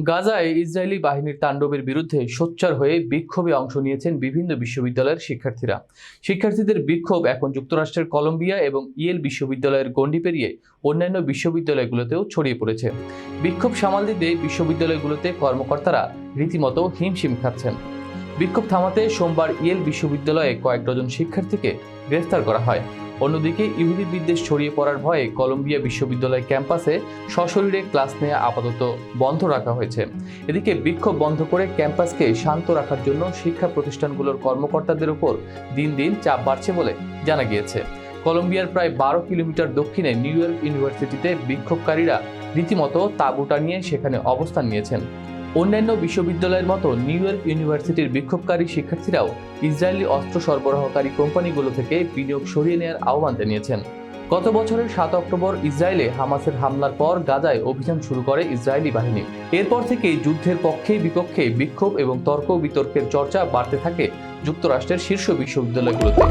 গাজায় ইসরায়েলি বাহিনীর তাণ্ডবের বিরুদ্ধে সোচ্চার হয়ে বিক্ষোভে অংশ নিয়েছেন বিভিন্ন বিশ্ববিদ্যালয়ের শিক্ষার্থীরা। শিক্ষার্থীদের বিক্ষোভ এখন যুক্তরাষ্ট্রের কলম্বিয়া এবং ইয়েল বিশ্ববিদ্যালয়ের গণ্ডি পেরিয়ে অন্যান্য বিশ্ববিদ্যালয়গুলোতেও ছড়িয়ে পড়েছে। বিক্ষোভ সামাল দিতে বিশ্ববিদ্যালয়গুলোতে কর্মকর্তারা রীতিমতো হিমশিম খাচ্ছেন। বিক্ষোভ থামাতে সোমবার ইয়েল বিশ্ববিদ্যালয়ে কয়েক ডজন শিক্ষার্থীকে গ্রেফতার করা হয়। অন্যদিকে ইহুদি বিদ্বেষ ছড়িয়ে পড়ার ভয়ে কলম্বিয়া বিশ্ববিদ্যালয় ক্যাম্পাসে সশরীরে ক্লাস নেওয়া আপাতত বন্ধ রাখা হয়েছে। এদিকে বিক্ষোভ বন্ধ করে ক্যাম্পাসকে শান্ত রাখার জন্য শিক্ষা প্রতিষ্ঠানগুলোর কর্মকর্তাদের উপর দিন দিন চাপ বাড়ছে বলে জানা গিয়েছে। কলম্বিয়ার প্রায় 12 কিলোমিটার দক্ষিণে নিউ ইয়র্ক ইউনিভার্সিটিতে বিক্ষোভকারীরা রীতিমতো তাঁবু টানিয়ে সেখানে অবস্থান নিয়েছেন। অন্যান্য বিশ্ববিদ্যালয়ের মতো নিউ ইয়র্ক ইউনিভার্সিটির বিক্ষোভকারী শিক্ষার্থীরাও ইসরায়েলি অস্ত্র সরবরাহকারী কোম্পানিগুলো থেকে বিনিয়োগ সরিয়ে নেওয়ার আহ্বান জানিয়েছেন। গত বছরের 7 অক্টোবর ইসরায়েলে হামাসের হামলার পর গাজায় অভিযান শুরু করে ইসরায়েলি বাহিনী। এরপর থেকেই যুদ্ধের পক্ষে বিপক্ষে বিক্ষোভ এবং তর্ক বিতর্কের চর্চা বাড়তে থাকে যুক্তরাষ্ট্রের শীর্ষ বিশ্ববিদ্যালয়গুলোতে।